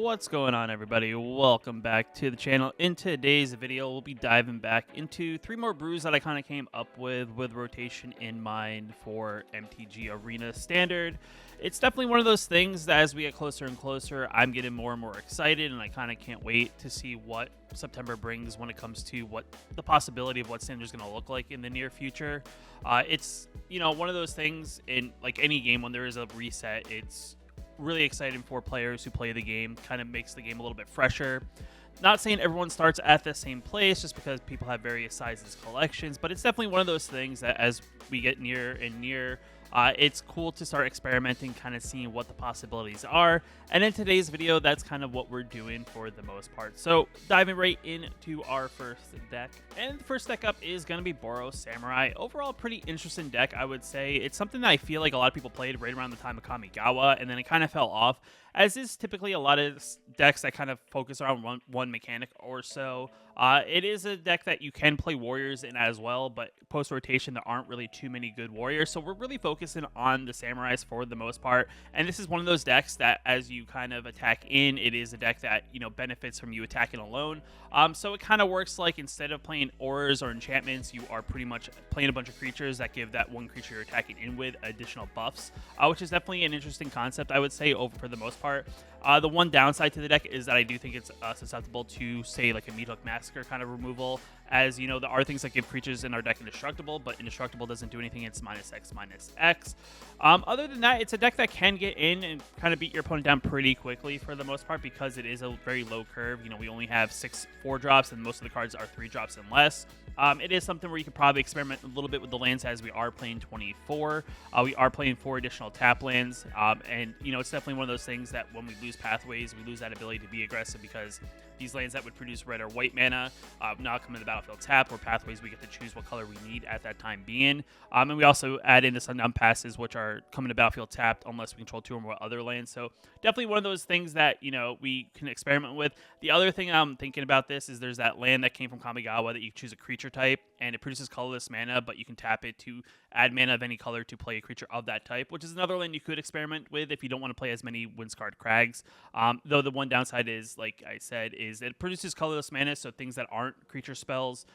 What's going on, everybody? Welcome back to the channel. In today's video, we'll be diving back into 3 more brews that I kind of came up with rotation in mind for MTG Arena Standard. It's definitely one of those things that as we get closer and closer, I'm getting more and more excited, and I kind of can't wait to see what September brings when it comes to what the possibility of what Standard is going to look like in the near future. It's, one of those things in like any game when there is a reset, it's really exciting for players who play the game, kind of makes the game a little bit fresher. Not saying everyone starts at the same place just because people have various sizes collections, but it's definitely one of those things that as we get near and near, it's cool to start experimenting, kind of seeing what the possibilities are. And in today's video, that's kind of what we're doing for the most part. So diving right into our first deck. And the first deck up is going to be Boros Samurai. Overall, pretty interesting deck, I would say. It's something that I feel like a lot of people played right around the time of Kamigawa, and then it kind of fell off, as is typically a lot of decks that kind of focus around one mechanic or so. It is a deck that you can play warriors in as well, but post-rotation, there aren't really too many good warriors, so we're really focusing on the samurais for the most part. And this is one of those decks that as you kind of attack in, it is a deck that, benefits from you attacking alone. So it kind of works like instead of playing auras or enchantments, you are pretty much playing a bunch of creatures that give that one creature you're attacking in with additional buffs, which is definitely an interesting concept, I would say, over for the most part. The one downside to the deck is that I do think it's susceptible to, say, like a Meathook Massacre kind of removal, as, there are things that give creatures in our deck indestructible, but indestructible doesn't do anything. It's -X/-X. Other than that, it's a deck that can get in and kind of beat your opponent down pretty quickly for the most part, because it is a very low curve. We only have 6 4-drops, and most of the cards are 3-drops and less. It is something where you could probably experiment a little bit with the lands, as we are playing 24. We are playing 4 additional tap lands, and it's definitely one of those things that when we lose pathways, we lose that ability to be aggressive, because these lands that would produce red or white mana now come in the battlefield tap, or pathways we get to choose what color we need at that time being. And we also add in the Sundown Passes, which are coming to battlefield tapped unless we control 2 or more other lands. So definitely one of those things that we can experiment with. The other thing I'm thinking about this is there's that land that came from Kamigawa that you choose a creature type, and it produces colorless mana, but you can tap it to add mana of any color to play a creature of that type, which is another land you could experiment with if you don't want to play as many Windscarred Crags. Though the one downside is, like I said, is it produces colorless mana, so things that aren't creature spells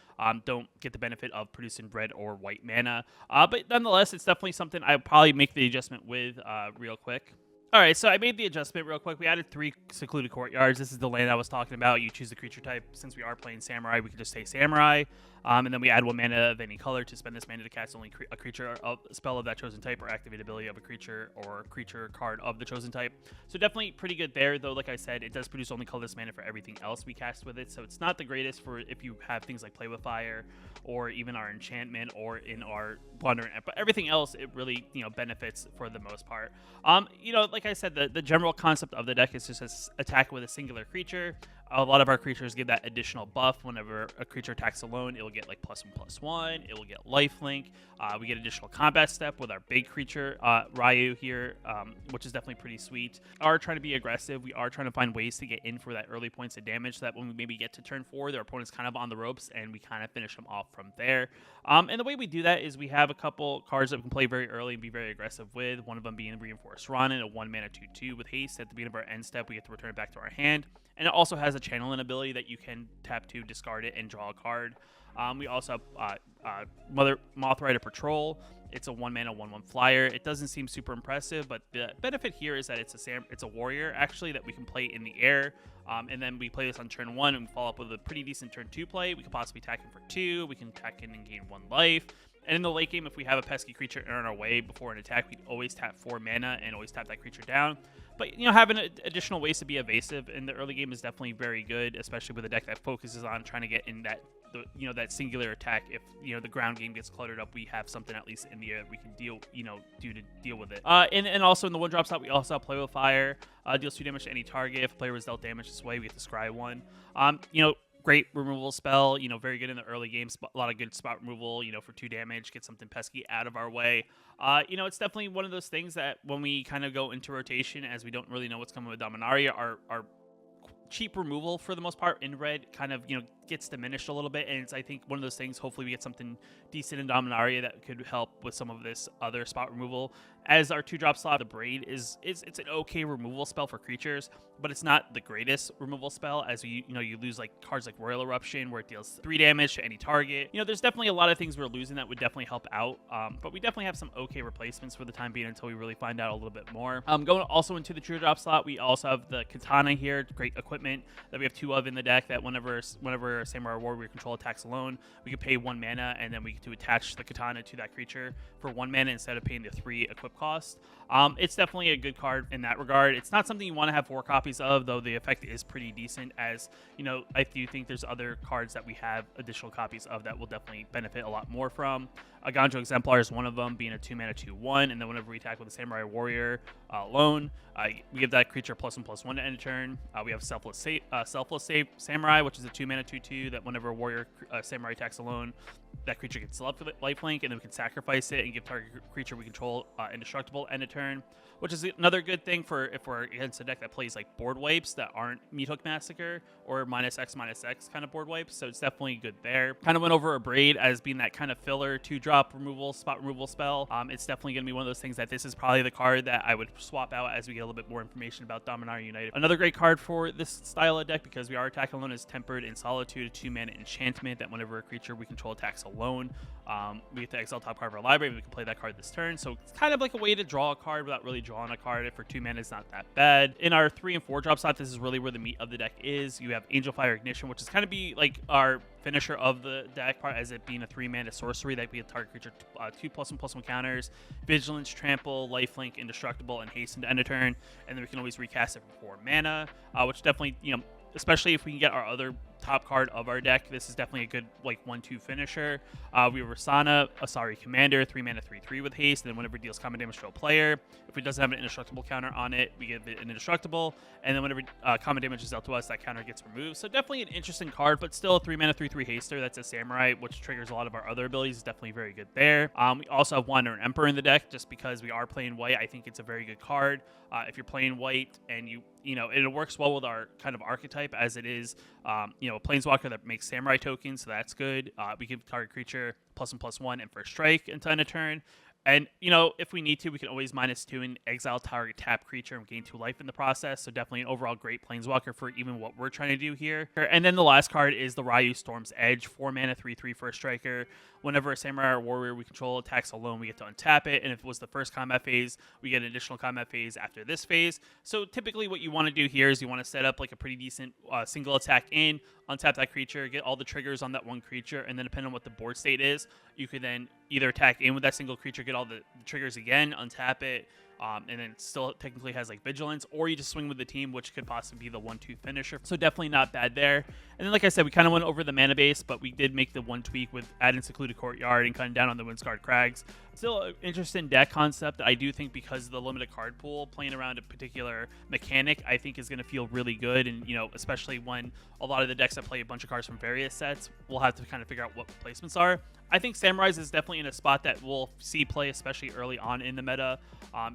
don't get the benefit of producing red or white mana. But nonetheless, it's definitely something I'll probably make the adjustment with real quick. All right, so I made the adjustment real quick. We added 3 Secluded Courtyards. This is the land I was talking about. You choose the creature type. Since we are playing Samurai, we can just say Samurai. And then we add 1 mana of any color to spend this mana to cast only a creature spell of that chosen type, or activate ability of a creature or creature card of the chosen type. So definitely pretty good there, though. Like I said, it does produce only colorless mana for everything else we cast with it. So it's not the greatest for if you have things like Play with Fire, or even our enchantment, or in our Blunder. But everything else, it really benefits for the most part. Like I said, the general concept of the deck is just attack with a singular creature. A lot of our creatures give that additional buff. Whenever a creature attacks alone, it will get like +1/+1. It will get lifelink. We get additional combat step with our big creature, Ryu here, which is definitely pretty sweet. We are trying to be aggressive. We are trying to find ways to get in for that early points of damage, so that when we maybe get to turn 4, their opponent's kind of on the ropes, and we kind of finish them off from there. And the way we do that is we have a couple cards that we can play very early and be very aggressive with. One of them being Reinforced Ronin, a 1 mana 2/2 with haste. At the beginning of our end step, we get to return it back to our hand. And it also has a channeling ability that you can tap to discard it and draw a card. We also have Mothrider Patrol. It's a 1 mana 1/1 flyer. It doesn't seem super impressive, but the benefit here is that it's a warrior actually that we can play in the air. And then we play this on turn 1 and we follow up with a pretty decent turn 2 play. We can possibly attack him for 2. We can attack him and gain 1 life. And in the late game, if we have a pesky creature in our way before an attack, we'd always tap 4 mana and always tap that creature down. But, having additional ways to be evasive in the early game is definitely very good, especially with a deck that focuses on trying to get in that singular attack. If, the ground game gets cluttered up, we have something at least in the air we can do to deal with it. And also in the 1-drop slot, we also have Play with Fire. Deals 2 damage to any target. If a player was dealt damage this way, we get to scry 1. Great removal spell, very good in the early games. A lot of good spot removal, for 2 damage, get something pesky out of our way. It's definitely one of those things that when we kind of go into rotation, as we don't really know what's coming with Dominaria, our cheap removal for the most part in red kind of, gets diminished a little bit. And it's, I think, one of those things, hopefully we get something decent in Dominaria that could help with some of this other spot removal. As our 2-drop slot, the Braid it's an okay removal spell for creatures. but it's not the greatest removal spell, as you lose like cards like Royal Eruption where it deals 3 damage to any target. There's definitely a lot of things we're losing that would definitely help out, but we definitely have some okay replacements for the time being until we really find out a little bit more. Going also into the True Drop slot, we also have the Katana here, great equipment that we have 2 of in the deck, that whenever Samurai Warrior control attacks alone, we can pay 1 mana, and then we get to attach the Katana to that creature for 1 mana instead of paying the 3 equip cost. It's definitely a good card in that regard. It's not something you want to have 4 copies of, though the effect is pretty decent, as I do think there's other cards that we have additional copies of that will definitely benefit a lot more from. A Ganjo Exemplar is one of them, being a 2 mana 2/1, and then whenever we attack with a Samurai Warrior alone, we give that creature +1/+1 to end a turn. We have Selfless Samurai, which is a 2 mana 2/2 that whenever a Warrior Samurai attacks alone, that creature gets lifelink, and then we can sacrifice it and give target creature we control indestructible end a turn, which is another good thing for if we're against a deck that plays like board wipes that aren't Meathook Massacre or -X kind of board wipes. So it's definitely good there. Kind of went over Abrade as being that kind of filler 2-drop spot removal spell. It's definitely going to be one of those things that this is probably the card that I would swap out as we get a little bit more information about Dominaria United. Another great card for this style of deck, because we are attacking alone, is Tempered in Solitude, a 2 mana enchantment that whenever a creature we control attacks alone, we get to exile top card of our library. We can play that card this turn. So it's kind of like a way to draw a card without really drawing a card. For 2 mana, it's not that bad. In our 3 and 4 drop slot, this is really where the meat of the deck is. You have Angel Fire Ignition, which is kind of be like our finisher of the deck, as it being a 3 mana sorcery that we have target creature 2 +1/+1 counters, Vigilance, Trample, Lifelink, Indestructible, and Hasten to end a turn, and then we can always recast it for 4 mana, which definitely, especially if we can get our other top card of our deck, this is definitely a good like 1/2 finisher. We have Rasana, Asari Commander, 3 mana 3/3 with haste, and then whenever it deals combat damage to a player, if it doesn't have an indestructible counter on it, we give it an indestructible, and then whenever combat damage is dealt to us, that counter gets removed. So definitely an interesting card, but still a 3 mana 3/3 haster that's a Samurai, which triggers a lot of our other abilities. Is definitely very good there. We also have Wanderer Emperor in the deck, just because we are playing white. I think it's a very good card. If you're playing white and it works well with our kind of archetype, as it is, a Planeswalker that makes Samurai tokens, so that's good. We give target creature +1/+1 and first strike until end of turn. And, if we need to, we can always -2 and exile target tap creature and gain 2 life in the process. So definitely an overall great Planeswalker for even what we're trying to do here. And then the last card is the Ryu Storm's Edge, 4 mana 3/3 first striker. Whenever a Samurai or Warrior we control attacks alone, we get to untap it. And if it was the first combat phase, we get an additional combat phase after this phase. So typically what you want to do here is you want to set up like a pretty decent single attack in, untap that creature, get all the triggers on that one creature, and then depending on what the board state is, you could then either attack in with that single creature, get all the triggers again, untap it, and then it still technically has like Vigilance, or you just swing with the team, which could possibly be the 1/2 finisher. So definitely not bad there. And then, like I said, we kind of went over the mana base, but we did make the one tweak with adding Secluded Courtyard and cutting down on the Windscarred Crags. Still an interesting deck concept that I do think, because of the limited card pool, playing around a particular mechanic, I think is going to feel really good. And, especially when a lot of the decks that play a bunch of cards from various sets, we'll have to kind of figure out what placements are. I think Samurai's is definitely in a spot that we'll see play, especially early on in the meta.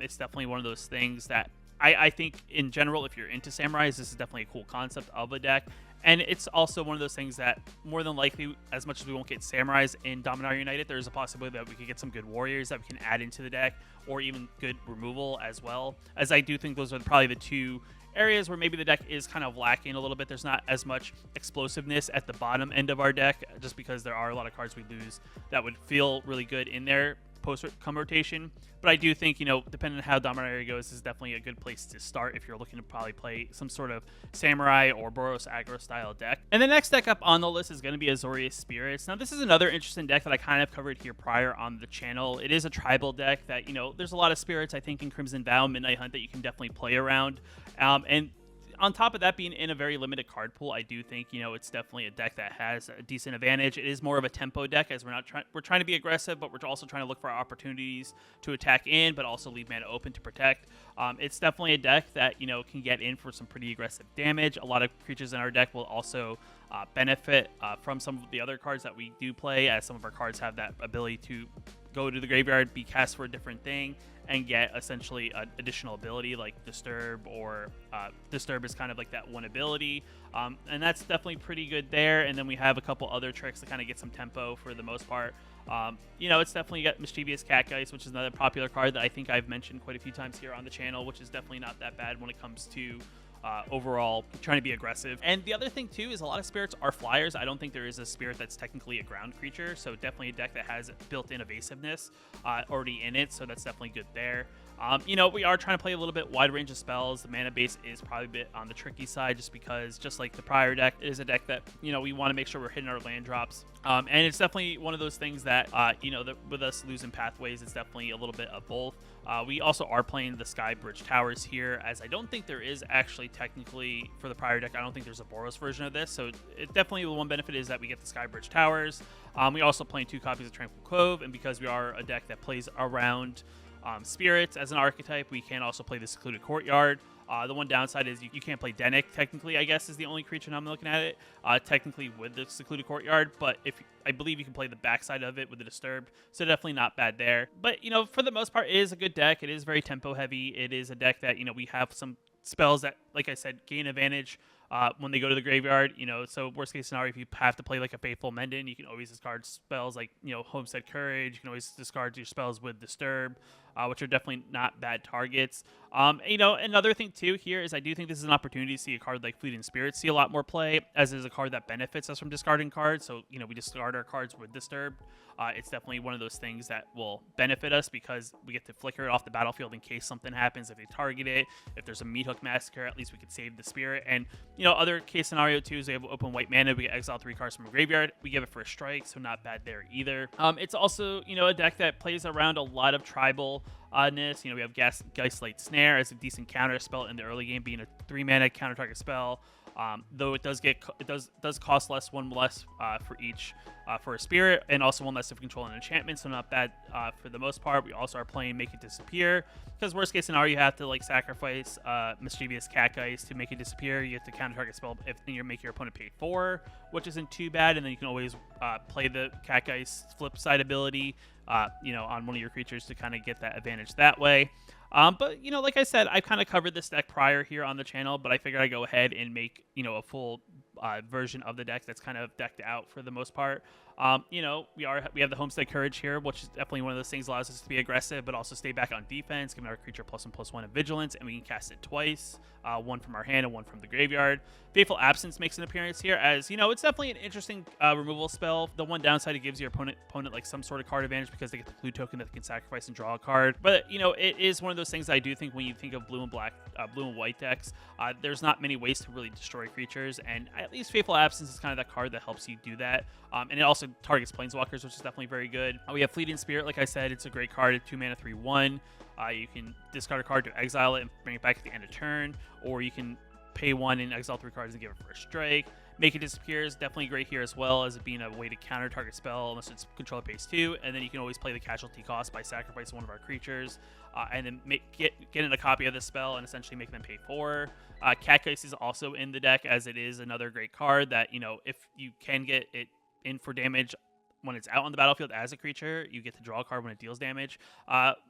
It's definitely one of those things that I think, in general, if you're into Samurai's, this is definitely a cool concept of a deck. And it's also one of those things that, more than likely, as much as we won't get Samurais in Dominaria United, there's a possibility that we could get some good Warriors that we can add into the deck, or even good removal as well. As I do think those are probably the 2 areas where maybe the deck is kind of lacking a little bit. There's not as much explosiveness at the bottom end of our deck, just because there are a lot of cards we lose that would feel really good in there post-come rotation. But I do think, depending on how Dominaria goes, this is definitely a good place to start if you're looking to probably play some sort of Samurai or Boros aggro style deck. And the next deck up on the list is going to be Azorius Spirits. Now, this is another interesting deck that I kind of covered here prior on the channel. It is a tribal deck that, there's a lot of spirits, I think, in Crimson Vow, Midnight Hunt that you can definitely play around. And on top of that, being in a very limited card pool, I do think, it's definitely a deck that has a decent advantage. It is more of a tempo deck, as we're trying to be aggressive, but we're also trying to look for opportunities to attack in, but also leave mana open to protect. It's definitely a deck that, can get in for some pretty aggressive damage. A lot of creatures in our deck will also benefit from some of the other cards that we do play, as some of our cards have that ability to go to the graveyard, be cast for a different thing, and get essentially an additional ability like Disturb, or Disturb is kind of like that one ability. And that's definitely pretty good there. And then we have a couple other tricks to kind of get some tempo for the most part. It's definitely got Mischievous Catgeist, which is another popular card that I think I've mentioned quite a few times here on the channel, which is definitely not that bad when it comes to overall trying to be aggressive. And the other thing too is a lot of spirits are flyers. I don't think there is a spirit that's technically a ground creature, so definitely a deck that has built-in evasiveness already in it, so that's definitely good there. You know, we are trying to play a little bit wide range of spells. The mana base is probably a bit on the tricky side just because, just like the prior deck, it is a deck that, you know, we want to make sure we're hitting our land drops. And it's definitely one of those things that, you know, with us losing pathways, it's definitely a little bit of both. We also are playing the Sky Bridge Towers here, as I don't think there is actually technically, for the prior deck, I don't think there's a Boros version of this. So it definitely, the one benefit is that we get the Sky Bridge Towers. We also playing 2 copies of Tranquil Cove, and because we are a deck that plays around spirits as an archetype, we can also play the Secluded Courtyard. The one downside is you can't play Dennick, technically, I guess, is the only creature I'm looking at it, technically with the Secluded Courtyard, but I believe you can play the backside of it with the Disturbed, so definitely not bad there. But, you know, for the most part, it is a good deck. It is very tempo heavy. It is a deck that, you know, we have some spells that, like I said, gain advantage when they go to the graveyard, you know, so worst case scenario, if you have to play like a Faithful Mendon, you can always discard spells like, you know, Homestead Courage. You can always discard your spells with Disturb, which are definitely not bad targets. You know, another thing too here is I do think this is an opportunity to see a card like Fleeting Spirit see a lot more play, as is a card that benefits us from discarding cards. So, you know, we discard our cards with Disturb. It's definitely one of those things that will benefit us because we get to flicker it off the battlefield in case something happens. If they target it, if there's a Meathook Massacre, at least we could save the spirit. And, you know, other case scenario too is we have open white mana. We get exile 3 cards from a graveyard. We give it for a strike, so not bad there either. It's also, you know, a deck that plays around a lot of tribal ness. You know, we have Geistlight Snare as a decent counter spell in the early game, being a 3-mana counter target spell. Though it does cost less, 1 less for each for a spirit, and also 1 less if control an enchantment, so not bad for the most part. We also are playing Make It Disappear, because worst case scenario, you have to like sacrifice Mischievous Catgeist to make it disappear. You have to counter target spell if you make your opponent pay 4, which isn't too bad, and then you can always play the Catgeist flip side ability, you know, on one of your creatures to kind of get that advantage that way. But, you know, like I said, I've kind of covered this deck prior here on the channel, but I figured I'd go ahead and make, you know, a full version of the deck that's kind of decked out for the most part. You know, we have the Homestead Courage here, which is definitely one of those things that allows us to be aggressive, but also stay back on defense, giving our creature +1/+1 in Vigilance, and we can cast it twice, 1 from our hand and 1 from the graveyard. Fateful Absence makes an appearance here, as, you know, it's definitely an interesting removal spell. The one downside, it gives your opponent like some sort of card advantage because they get the clue token that they can sacrifice and draw a card. But, you know, it is one of those things that I do think when you think of blue and white decks, there's not many ways to really destroy creatures, and at least Fateful Absence is kind of that card that helps you do that. And it also targets Planeswalkers, which is definitely very good. We have Fleeting Spirit, like I said, it's a great card at 2 mana, 3/1. You can discard a card to exile it and bring it back at the end of turn, or you can pay 1 and exile 3 cards and give it for a strike. Make It Disappear is definitely great here as well, as it being a way to counter target spell unless it's controller base 2, and then you can always play the casualty cost by sacrificing one of our creatures, and then get in a copy of the spell and essentially make them pay 4. Catgeist is also in the deck, as it is another great card that, you know, if you can get it in for damage when it's out on the battlefield as a creature, you get to draw a card when it deals damage.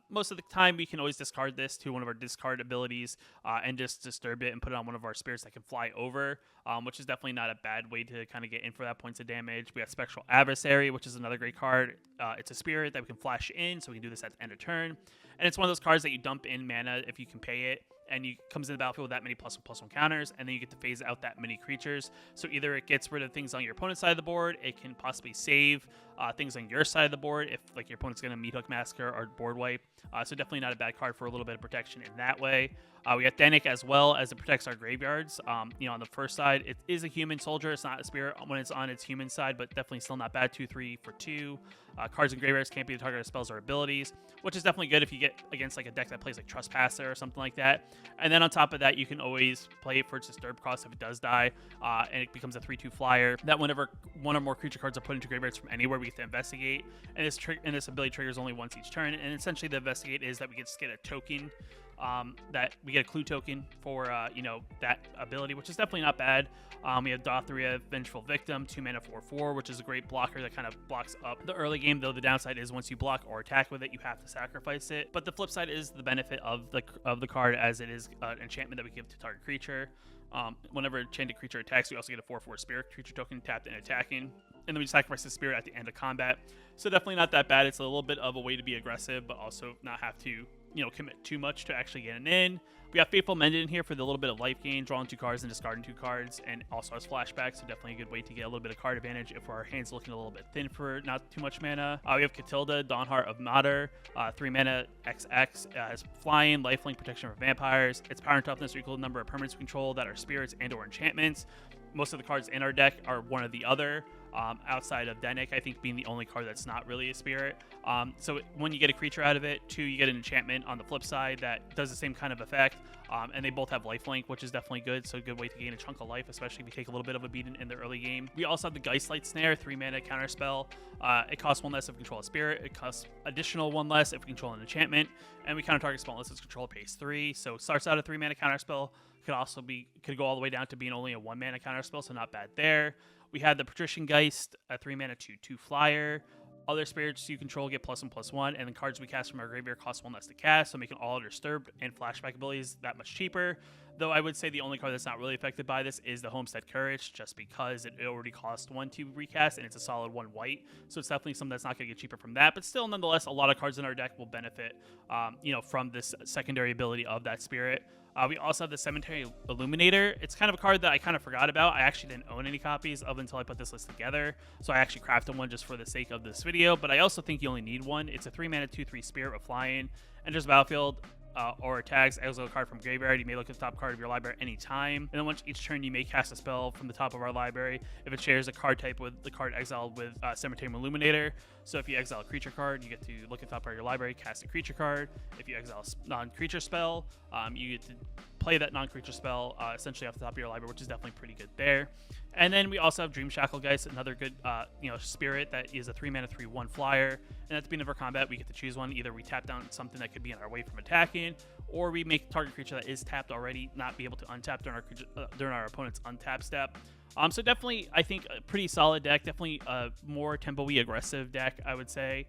Most of the time, we can always discard this to one of our discard abilities and just disturb it and put it on one of our spirits that can fly over, which is definitely not a bad way to kind of get in for that points of damage. We have Spectral Adversary, which is another great card. It's a spirit that we can flash in, so we can do this at the end of turn. And it's one of those cards that you dump in mana if you can pay it, and you comes in the battlefield with that many +1/+1 counters, and then you get to phase out that many creatures. So either it gets rid of things on your opponent's side of the board, it can possibly save things on your side of the board if like your opponent's going to Meathook Massacre or board wipe. So definitely not a bad card for a little bit of protection in that way. We got Dennick as well, as it protects our graveyards. You know, on the first side, it is a human soldier. It's not a spirit when it's on its human side, but definitely still not bad. 2/3 for 2. Cards and graveyards can't be the target of spells or abilities, which is definitely good if you get against like a deck that plays like Trespasser or something like that. And then on top of that, you can always play it for its Disturb cost if it does die, and it becomes a 3/2 flyer. That whenever one or more creature cards are put into graveyards from anywhere, we get to investigate. And this ability triggers only once each turn. And essentially, the investigate is that we just get a token. That we get a clue token for you know, that ability, which is definitely not bad. We have Dothria, Vengeful Victim, 2 mana 4/4, which is a great blocker that kind of blocks up the early game, though the downside is once you block or attack with it, you have to sacrifice it. But the flip side is the benefit of the card, as it is an enchantment that we give to target creature. Whenever enchanted creature attacks, we also get a 4/4 spirit creature token tapped and attacking, and then we sacrifice the spirit at the end of combat. So definitely not that bad. It's a little bit of a way to be aggressive, but also not have to commit too much to actually getting in. We have Faithful Mended in here for the little bit of life gain, drawing 2 cards and discarding 2 cards, and also has flashback, so definitely a good way to get a little bit of card advantage if our hand's looking a little bit thin for not too much mana. We have Catilda, Dawnheart of Mater, 3 mana XX, has flying, lifelink, protection from vampires. Its power and toughness are equal to the number of permanents we control that are spirits and or enchantments. Most of the cards in our deck are one or the other. Outside of Dennick, I think being the only card that's not really a spirit. So when you get a creature out of it, 2, you get an enchantment on the flip side that does the same kind of effect. And they both have lifelink, which is definitely good. So a good way to gain a chunk of life, especially if you take a little bit of a beating in the early game. We also have the Geistlight Snare, 3 mana counter spell. It costs 1 less if we control a spirit. It costs additional 1 less if we control an enchantment. And we counter target spell unless it's control pays 3. So it starts out a 3 mana counter spell. Could go all the way down to being only a 1 mana counter spell, so not bad there. We had the Patrician Geist, a 3 mana 2/2 flyer. Other spirits you control get +1/+1, and the cards we cast from our graveyard cost 1 less to cast, so making all Disturbed and flashback abilities that much cheaper. Though I would say the only card that's not really affected by this is the Homestead Courage, just because it already cost 1 to recast, and it's a solid 1 white. So it's definitely something that's not going to get cheaper from that. But still, nonetheless, a lot of cards in our deck will benefit, from this secondary ability of that spirit. We also have the Cemetery Illuminator. It's kind of a card that I kind of forgot about. I actually didn't own any copies of until I put this list together. So I actually crafted one just for the sake of this video. But I also think you only need one. It's a 3 mana 2/3 spirit with flying. Enters the battlefield or attacks, exile a card from graveyard. You may look at the top card of your library anytime. And then once each turn, you may cast a spell from the top of our library if it shares a card type with the card exiled with Cemetery Illuminator. So if you exile a creature card, you get to look at the top part of your library, cast a creature card. If you exile a non-creature spell, you get to play that non-creature spell essentially off the top of your library, which is definitely pretty good there. And then we also have Dream Shackle Geist, another good spirit that is a 3 mana 3/1 flyer. And at the beginning of our combat, we get to choose one. Either we tap down something that could be in our way from attacking, or we make target creature that is tapped already not be able to untap during our opponent's untap step. So definitely, I think a pretty solid deck. Definitely a more tempo-y aggressive deck, I would say.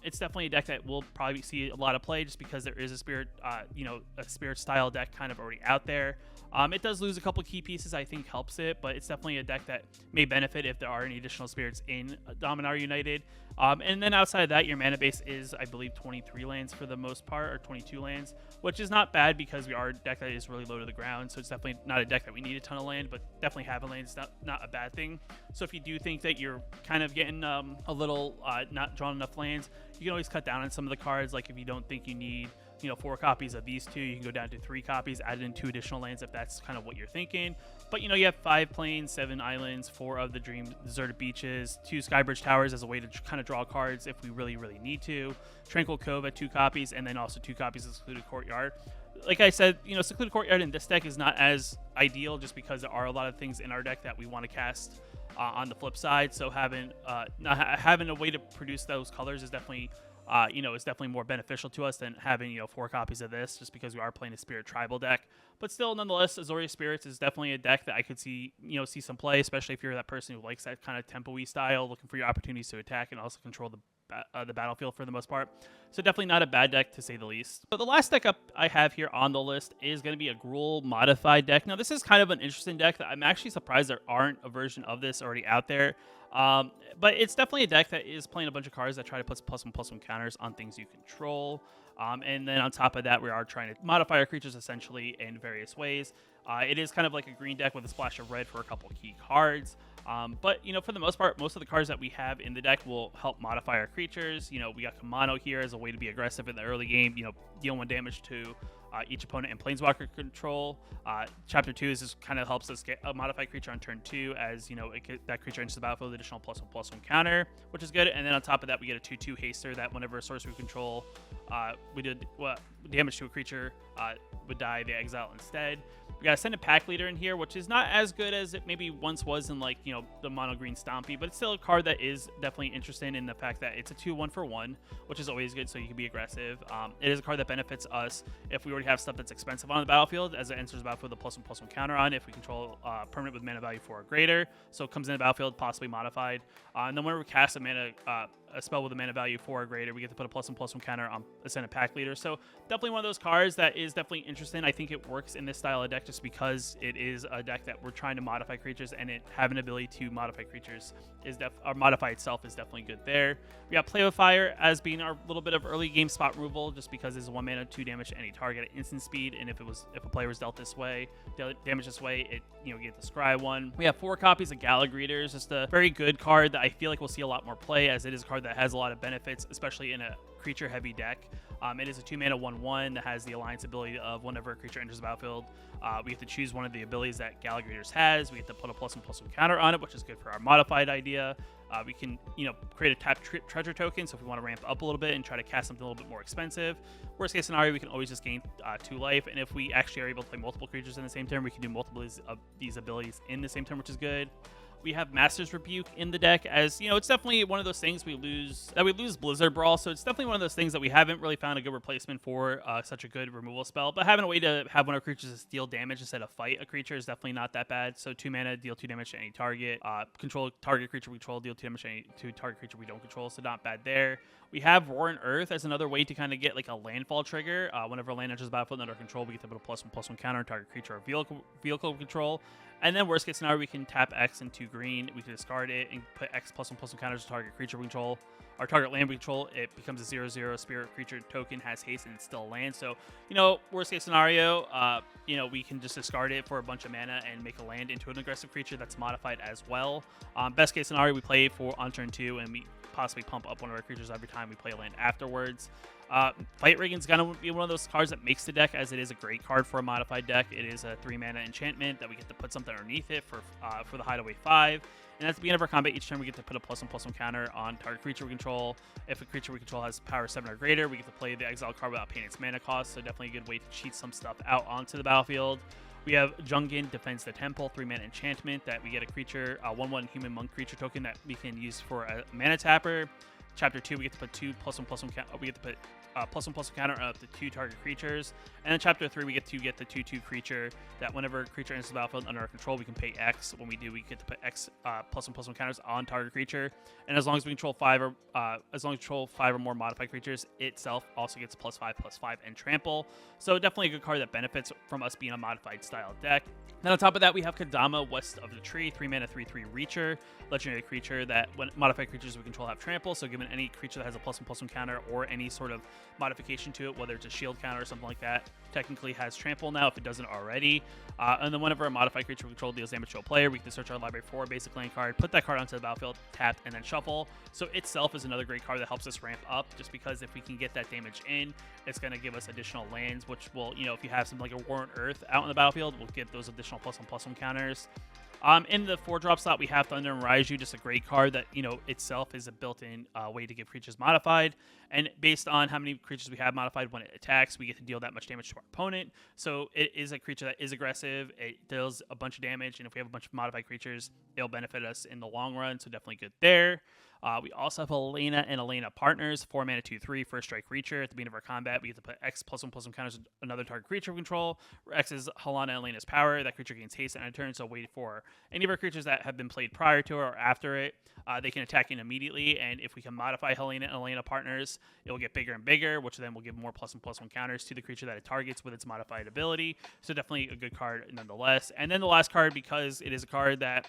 It's definitely a deck that will probably see a lot of play just because there is a spirit, a spirit style deck kind of already out there. It does lose a couple key pieces, I think helps it, but it's definitely a deck that may benefit if there are any additional spirits in Dominar United. And then outside of that, your mana base is, I believe, 23 lands for the most part, or 22 lands, which is not bad because we are a deck that is really low to the ground, so it's definitely not a deck that we need a ton of land, but definitely having land is not a bad thing. So if you do think that you're kind of getting a little not drawing enough lands, you can always cut down on some of the cards. Like if you don't think you need 4 copies of these 2, you can go down to 3 copies, add in 2 additional lands if that's kind of what you're thinking. But you have 5 plains, 7 islands, 4 of the Dream Deserted Beaches, 2 Skybridge Towers as a way to kind of draw cards if we really need to, Tranquil Cove at 2 copies, and then also 2 copies of Secluded Courtyard. Like I said, Secluded Courtyard in this deck is not as ideal just because there are a lot of things in our deck that we want to cast on the flip side. So having a way to produce those colors is definitely is definitely more beneficial to us than having 4 copies of this, just because we are playing a Spirit Tribal deck. But still, nonetheless, Azorius Spirits is definitely a deck that I could see some play, especially if you're that person who likes that kind of tempo-y style, looking for your opportunities to attack and also control the battlefield for the most part. So definitely not a bad deck, to say the least. But the last deck up I have here on the list is going to be a Gruul modified deck. Now, this is kind of an interesting deck that I'm actually surprised there aren't a version of this already out there. But it's definitely a deck that is playing a bunch of cards that try to put +1/+1 counters on things you control. And then on top of that, we are trying to modify our creatures essentially in various ways. It is kind of like a green deck with a splash of red for a couple key cards. But for the most part, most of the cards that we have in the deck will help modify our creatures. We got Kamano here as a way to be aggressive in the early game, deal 1 damage to each opponent in Planeswalker control. Chapter 2 is just kind of helps us get a modified creature on turn 2 as, that creature enters the battlefield with additional +1/+1 counter, which is good. And then on top of that, we get a 2/2 haster that whenever a sorcerer we control we did damage to a creature would die, they exile instead. We got a Ascended Pack Leader in here, which is not as good as it maybe once was in the mono green Stompy, but it's still a card that is definitely interesting in the fact that it's a 2/1 for 1, which is always good, so you can be aggressive. It is a card that benefits us if we already have stuff that's expensive on the battlefield, as it enters the battlefield with a +1/+1 counter on if we control permanent with mana value 4 or greater. So it comes in the battlefield, possibly modified. And then whenever we cast a a spell with a mana value 4 or greater, we get to put a +1/+1 counter on Ascendant Pack Leader. So definitely one of those cards that is definitely interesting. I think it works in this style of deck just because it is a deck that we're trying to modify creatures, and it have an ability to modify creatures or modify itself is definitely good there. We got Play with Fire as being our little bit of early game spot removal, just because it's 1 mana, 2 damage to any target at instant speed, and if a player was dealt this way, damage this way, it you get the scry one. We have 4 copies of Gala Greeters, just a very good card that I feel like we'll see a lot more play, as it is a card that has a lot of benefits, especially in a creature heavy deck. It is a 2 mana 1/1 that has the alliance ability of whenever a creature enters the battlefield, we have to choose one of the abilities that Gala Greeters has. We have to put a +1/+1 counter on it, which is good for our modified idea. We can, create a tap treasure token. So if we want to ramp up a little bit and try to cast something a little bit more expensive, worst case scenario, we can always just gain 2 life. And if we actually are able to play multiple creatures in the same turn, we can do multiple of these abilities in the same turn, which is good. We have Master's Rebuke in the deck, as it's definitely one of those things we lose Blizzard Brawl, so it's definitely one of those things that we haven't really found a good replacement for such a good removal spell. But having a way to have one of our creatures deal damage instead of fight a creature is definitely not that bad. So 2 mana, deal 2 damage to any target. Control target creature we control, deal 2 damage to target creature we don't control, so not bad there. We have Roaring Earth as another way to kind of get like a landfall trigger. Whenever land enters the battlefield under control, we get to put a +1/+1 counter on target creature or vehicle control. And then worst case scenario, we can tap X into green. We can discard it and put X +1/+1 counters to target creature we control. Our target land we control, it becomes a 0/0 spirit creature token, has haste, and it's still a land. So, worst case scenario, we can just discard it for a bunch of mana and make a land into an aggressive creature that's modified as well. Best case scenario, we play for on turn 2, and we possibly pump up one of our creatures every time we play a land afterwards. Fight Rigging's gonna be one of those cards that makes the deck, as it is a great card for a modified deck. It is a 3 mana enchantment that we get to put something underneath it for the Hideaway 5. And at the beginning of our combat, each turn we get to put a +1/+1 counter on target creature we control. If a creature we control has power 7 or greater, we get to play the exile card without paying its mana cost. So definitely a good way to cheat some stuff out onto the battlefield. We have Jungin Defends the Temple, 3 mana enchantment that we get a creature, 1/1 human monk creature token that we can use for a mana tapper. Chapter 2, we get to put 2 +1/+1 counter. We get to put +1/+1 counter on up to 2 target creatures. And then Chapter 3, we get to get the 2/2 creature that whenever a creature enters the battlefield under our control, we can pay X. When we do, we get to put X +1/+1 counters on target creature. And as long as we control 5 or more modified creatures, itself also gets +5/+5 and trample. So definitely a good card that benefits from us being a modified style deck. Then on top of that, we have Kadama, West of the Tree, 3 mana 3/3 Reacher, legendary creature that when modified creatures we control have trample. So given any creature that has a +1/+1 counter or any sort of modification to it, whether it's a shield counter or something like that, technically has trample now if it doesn't already. And then whenever a modified creature we control deals damage to a player, we can search our library for a basic land card, put that card onto the battlefield, tap, and then shuffle. So itself is another great card that helps us ramp up, just because if we can get that damage in, it's going to give us additional lands, which will, if you have something like a War on Earth out on the battlefield, we'll get those additional +1/+1 counters. In the 4-drop slot, we have Thunder and Raiju, just a great card that, itself is a built-in way to get creatures modified. And based on how many creatures we have modified when it attacks, we get to deal that much damage to our opponent. So it is a creature that is aggressive. It deals a bunch of damage, and if we have a bunch of modified creatures, it'll benefit us in the long run, so definitely good there. We also have Elena and Elena Partners, 4 mana 2/3 first strike creature. At the beginning of our combat, we get to put X +1/+1 counters on another target creature we control. X is Helena and Elena's power. That creature gains haste on a turn, so wait for any of our creatures that have been played prior to or after it. They can attack in immediately, and if we can modify Helena and Elena Partners, it will get bigger and bigger, which then will give more +1/+1 counters to the creature that it targets with its modified ability. So definitely a good card nonetheless. And then the last card, because it is a card that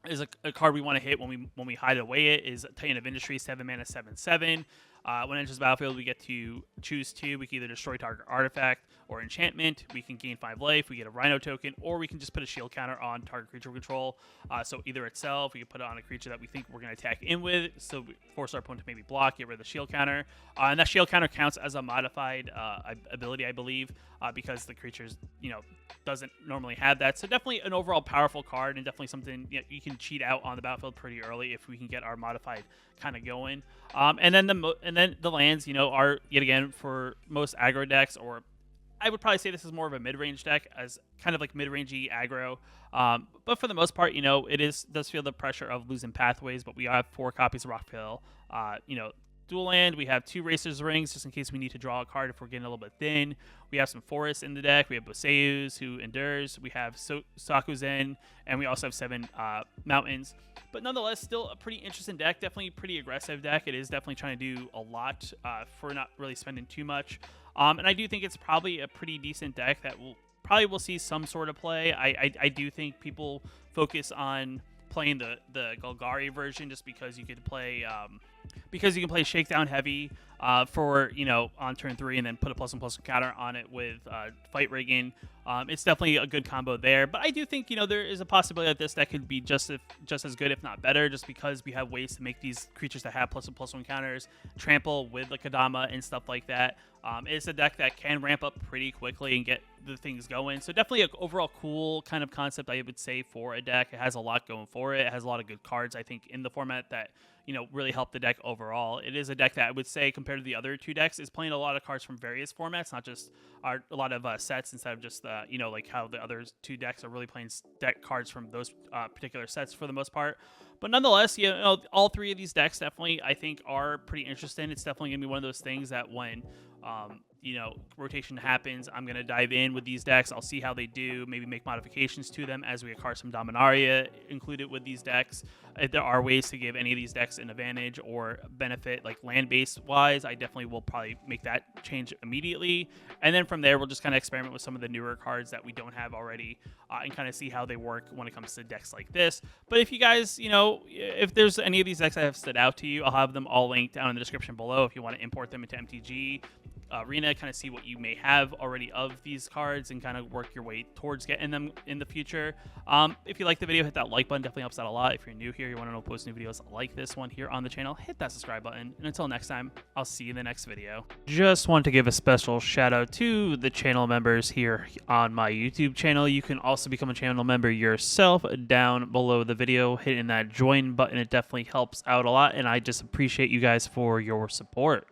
is a card we want to hit when we hide away, it is Titan of Industry, 7 mana 7/7. When it enters the battlefield, we get to choose 2. We can either destroy target artifact or enchantment. We can gain 5 life. We get a Rhino token, or we can just put a shield counter on target creature we control. So either itself, we can put it on a creature that we think we're going to attack in with, so we force our opponent to maybe block, get rid of the shield counter. And that shield counter counts as a modified ability, I believe, because the creature's doesn't normally have that. So definitely an overall powerful card, and definitely something you can cheat out on the battlefield pretty early if we can get our modified kind of going. And then the lands, are yet again for most aggro decks, or I would probably say this is more of a mid-range deck, as kind of like mid-rangey aggro. But for the most part, it does feel the pressure of losing pathways. But we have 4 copies of Rockpill, dual land. We have 2 Racer's Rings, just in case we need to draw a card if we're getting a little bit thin. We have some forests in the deck. We have Boseus, who endures. We have Sakuzen, and we also have 7 mountains. but nonetheless, still a pretty interesting deck. Definitely pretty aggressive deck. It is definitely trying to do a lot for not really spending too much. And I do think it's probably a pretty decent deck that will see some sort of play. I do think people focus on playing the Golgari version just because you could play Shakedown heavy for, on turn 3, and then put a +1/+1 counter on it with fight rigging. It's definitely a good combo there, but I do think there is a possibility that this deck could be just as good, if not better, just because we have ways to make these creatures that have +1/+1 counters trample with the Kodama and stuff like that. It's a deck that can ramp up pretty quickly and get the things going. So definitely an overall cool kind of concept, I would say, for a deck. It has a lot going for it. It has a lot of good cards, I think, in the format that really help the deck overall. It is a deck that I would say, compared to the other 2 decks, is playing a lot of cards from various formats, not just a lot of sets, instead of just like how the other 2 decks are really playing deck cards from those particular sets for the most part. But nonetheless, all 3 of these decks definitely, I think, are pretty interesting. It's definitely gonna be one of those things that when rotation happens, I'm going to dive in with these decks. I'll see how they do, maybe make modifications to them as we acquire some Dominaria included with these decks. If there are ways to give any of these decks an advantage or benefit, like land-based wise, I definitely will probably make that change immediately. And then from there, we'll just kind of experiment with some of the newer cards that we don't have already and kind of see how they work when it comes to decks like this. But if you guys, if there's any of these decks that have stood out to you, I'll have them all linked down in the description below if you want to import them into MTG Arena, kind of see what you may have already of these cards and kind of work your way towards getting them in the future. If you like the video, hit that like button. Definitely helps out a lot. If you're new here, you want to know post new videos like this one here on the channel, hit that subscribe button. And until next time, I'll see you in the next video. Just want to give a special shout out to the channel members here on my YouTube channel. You can also become a channel member yourself down below the video, hitting that join button. It definitely helps out a lot, and I just appreciate you guys for your support.